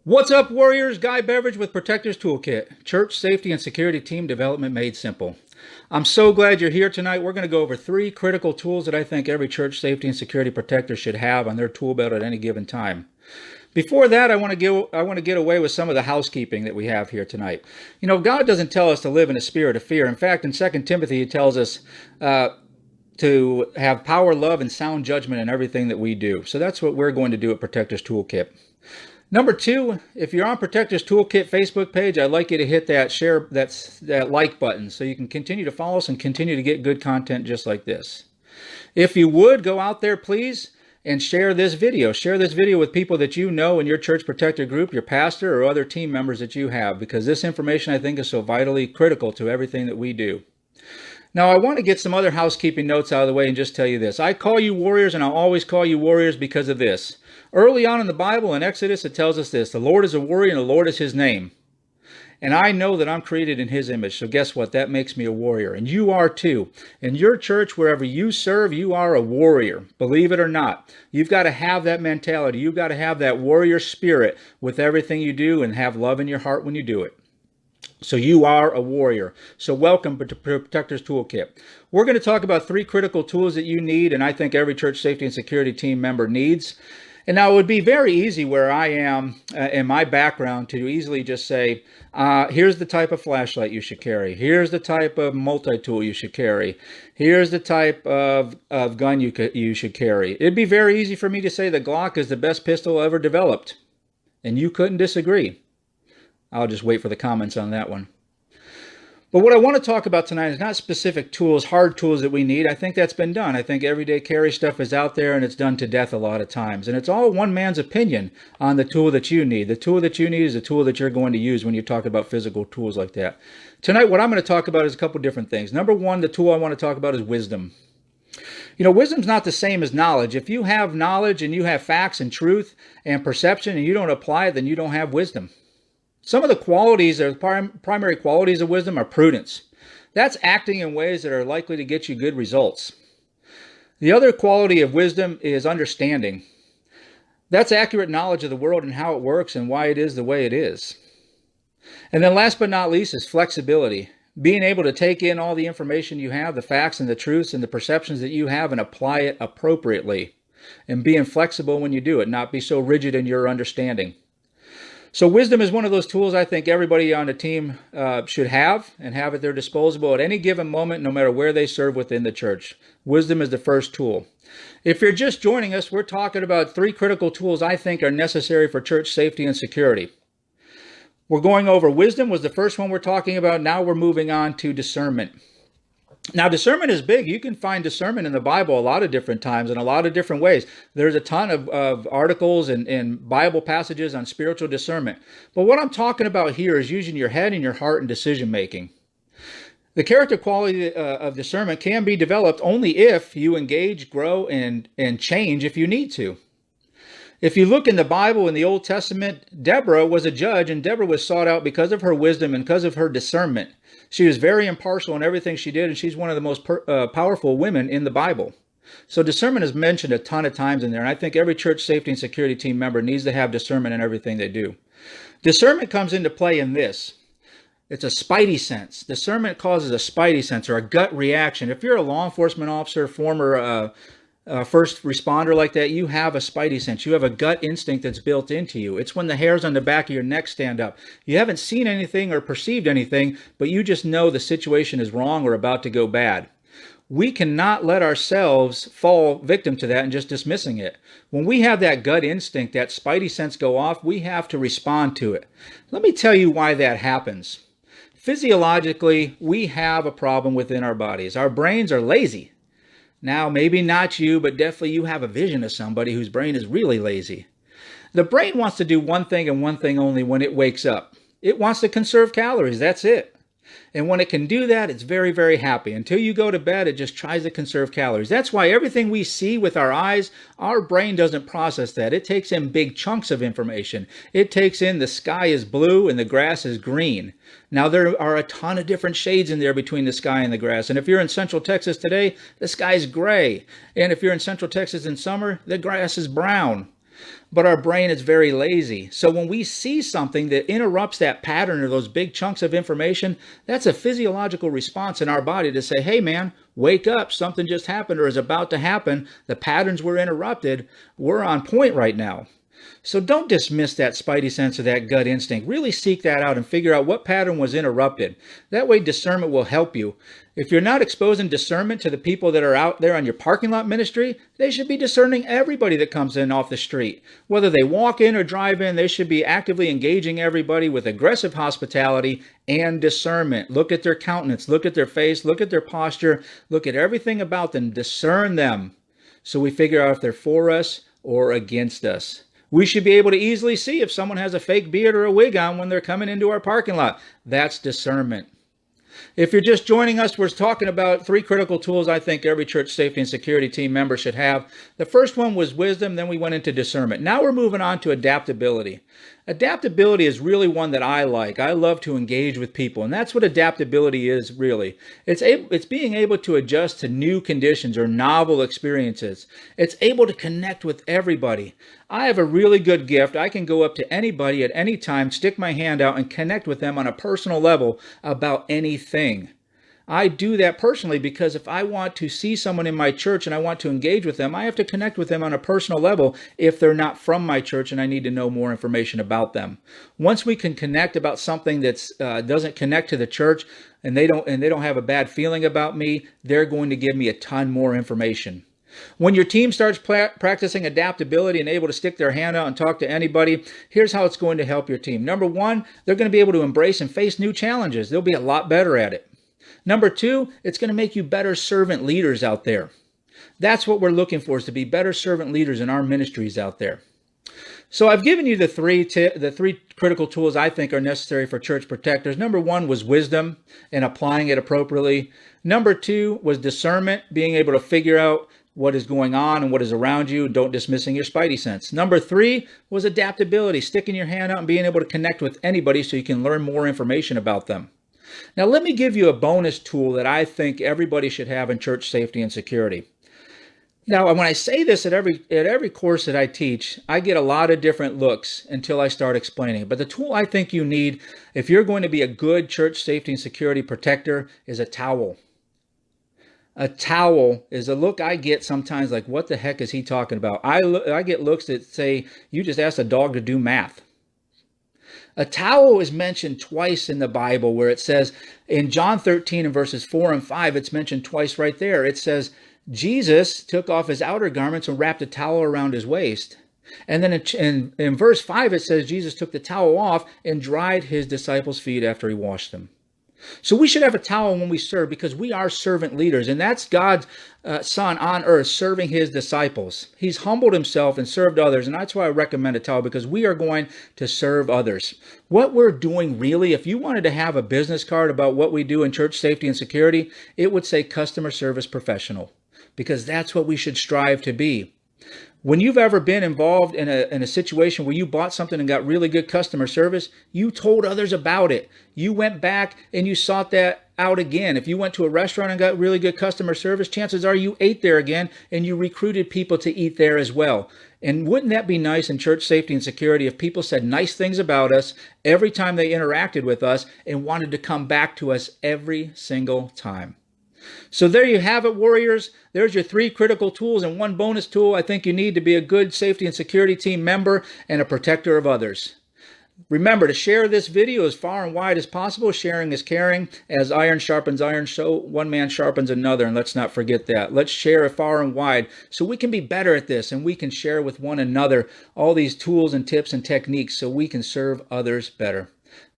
What's up, Warriors? Guy Beveridge with Protectors Toolkit, Church Safety and Security Team Development Made Simple. I'm so glad you're here tonight. We're going to go over 3 critical tools that I think every church safety and security protector should have on their tool belt at any given time. Before that, I want to get away with some of the housekeeping that we have here tonight. You know, God doesn't tell us to live in a spirit of fear. In fact, in 2 Timothy, He tells us to have power, love, and sound judgment in everything that we do. So that's what we're going to do at Protectors Toolkit. Number 2, if you're on Protectors Toolkit Facebook page, I'd like you to hit that share, that like button so you can continue to follow us and continue to get good content just like this. If you would, go out there, please, and share this video. Share this video with people that you know in your church protector group, your pastor, or other team members that you have, because this information, I think, is so vitally critical to everything that we do. Now, I want to get some other housekeeping notes out of the way and just tell you this. I call you warriors, and I'll always call you warriors because of this. Early on in the Bible, in Exodus, it tells us this: the Lord is a warrior, and the Lord is His name. And I know that I'm created in His image, so guess what? That makes me a warrior, and you are too. In your church, wherever you serve, you are a warrior. Believe it or not, you've got to have that mentality. You've got to have that warrior spirit with everything you do and have love in your heart when you do it. So you are a warrior. So welcome to Protectors Toolkit. We're going to talk about 3 critical tools that you need, and I think every church safety and security team member needs. And now it would be very easy where I am in my background to easily just say, here's the type of flashlight you should carry. Here's the type of multi-tool you should carry. Here's the type of gun you should carry. It'd be very easy for me to say the Glock is the best pistol ever developed. And you couldn't disagree. I'll just wait for the comments on that one. But what I want to talk about tonight is not specific tools, hard tools that we need. I think that's been done. I think everyday carry stuff is out there and it's done to death a lot of times. And it's all one man's opinion on the tool that you need. The tool that you need is the tool that you're going to use when you talk about physical tools like that. Tonight, what I'm going to talk about is a couple different things. Number 1, the tool I want to talk about is wisdom. You know, wisdom's not the same as knowledge. If you have knowledge and you have facts and truth and perception and you don't apply it, then you don't have wisdom. Some of the qualities, or primary qualities of wisdom, are prudence. That's acting in ways that are likely to get you good results. The other quality of wisdom is understanding. That's accurate knowledge of the world and how it works and why it is the way it is. And then last but not least is flexibility. Being able to take in all the information you have, the facts and the truths and the perceptions that you have, and apply it appropriately. And being flexible when you do it, not be so rigid in your understanding. So wisdom is one of those tools I think everybody on the team should have and have at their disposal at any given moment, no matter where they serve within the church. Wisdom is the first tool. If you're just joining us, we're talking about 3 critical tools I think are necessary for church safety and security. We're going over wisdom was the first one we're talking about. Now we're moving on to discernment. Now, discernment is big. You can find discernment in the Bible a lot of different times in a lot of different ways. There's a ton of articles and Bible passages on spiritual discernment. But what I'm talking about here is using your head and your heart in decision making. The character quality of discernment can be developed only if you engage, grow, and change if you need to. If you look in the Bible, in the Old Testament, Deborah was a judge, and Deborah was sought out because of her wisdom and because of her discernment. She was very impartial in everything she did, and she's one of the most powerful women in the Bible. So discernment is mentioned a ton of times in there, and I think every church safety and security team member needs to have discernment in everything they do. Discernment comes into play in this. It's a spidey sense. Discernment causes a spidey sense or a gut reaction. If you're a law enforcement officer, former first responder like that, you have a spidey sense. You have a gut instinct that's built into you. It's when the hairs on the back of your neck stand up. You haven't seen anything or perceived anything, but you just know the situation is wrong or about to go bad. We cannot let ourselves fall victim to that and just dismissing it. When we have that gut instinct, that spidey sense go off, we have to respond to it. Let me tell you why that happens. Physiologically, we have a problem within our bodies. Our brains are lazy. Now, maybe not you, but definitely you have a vision of somebody whose brain is really lazy. The brain wants to do one thing and one thing only when it wakes up. It wants to conserve calories. That's it. And when it can do that, it's very, very happy. Until you go to bed, it just tries to conserve calories. That's why everything we see with our eyes, our brain doesn't process that. It takes in big chunks of information. It takes in the sky is blue and the grass is green. Now, there are a ton of different shades in there between the sky and the grass. And if you're in Central Texas today, the sky's gray. And if you're in Central Texas in summer, the grass is brown. but our brain is very lazy. So when we see something that interrupts that pattern or those big chunks of information, that's a physiological response in our body to say, hey man, wake up, something just happened or is about to happen. The patterns were interrupted. We're on point right now. So don't dismiss that spidey sense or that gut instinct. Really seek that out and figure out what pattern was interrupted. That way discernment will help you. If you're not exposing discernment to the people that are out there on your parking lot ministry, they should be discerning everybody that comes in off the street. Whether they walk in or drive in, they should be actively engaging everybody with aggressive hospitality and discernment. Look at their countenance, look at their face, look at their posture, look at everything about them, discern them. So we figure out if they're for us or against us. We should be able to easily see if someone has a fake beard or a wig on when they're coming into our parking lot. That's discernment. If you're just joining us, we're talking about 3 critical tools I think every church safety and security team member should have. The first one was wisdom, then we went into discernment. Now we're moving on to adaptability. Adaptability is really one that I like. I love to engage with people, and that's what adaptability is really. It's being able to adjust to new conditions or novel experiences. It's able to connect with everybody. I have a really good gift. I can go up to anybody at any time, stick my hand out, and connect with them on a personal level about anything. I do that personally because if I want to see someone in my church and I want to engage with them, I have to connect with them on a personal level if they're not from my church and I need to know more information about them. Once we can connect about something that doesn't connect to the church and they don't have a bad feeling about me, they're going to give me a ton more information. When your team starts practicing adaptability and able to stick their hand out and talk to anybody, here's how it's going to help your team. Number 1, they're going to be able to embrace and face new challenges. They'll be a lot better at it. Number 2, it's going to make you better servant leaders out there. That's what we're looking for, is to be better servant leaders in our ministries out there. So I've given you the three critical tools I think are necessary for church protectors. Number 1 was wisdom and applying it appropriately. Number 2 was discernment, being able to figure out what is going on and what is around you, don't dismissing your spidey sense. Number 3 was adaptability, sticking your hand out and being able to connect with anybody so you can learn more information about them. Now let me give you a bonus tool that I think everybody should have in church safety and security. Now, when I say this at every course that I teach, I get a lot of different looks until I start explaining. But the tool I think you need if you're going to be a good church safety and security protector is a towel. A towel is a look I get sometimes like, what the heck is he talking about? I get looks that say, you just asked a dog to do math. A towel is mentioned twice in the Bible where it says in John 13 and verses 4 and 5, it's mentioned twice right there. It says Jesus took off his outer garments and wrapped a towel around his waist. And then in verse 5, it says Jesus took the towel off and dried his disciples' feet after he washed them. So we should have a towel when we serve because we are servant leaders, and that's God's Son on earth serving his disciples. He's humbled himself and served others, and that's why I recommend a towel, because we are going to serve others. What we're doing really, if you wanted to have a business card about what we do in church safety and security, it would say customer service professional, because that's what we should strive to be. When you've ever been involved in a situation where you bought something and got really good customer service, you told others about it. You went back and you sought that out again. If you went to a restaurant and got really good customer service, chances are you ate there again and you recruited people to eat there as well. And wouldn't that be nice in church safety and security if people said nice things about us every time they interacted with us and wanted to come back to us every single time? So there you have it, warriors. There's your 3 critical tools and 1 bonus tool I think you need to be a good safety and security team member and a protector of others. Remember to share this video as far and wide as possible. Sharing is caring. As iron sharpens iron, so one man sharpens another. And let's not forget that. Let's share it far and wide so we can be better at this and we can share with one another all these tools and tips and techniques so we can serve others better.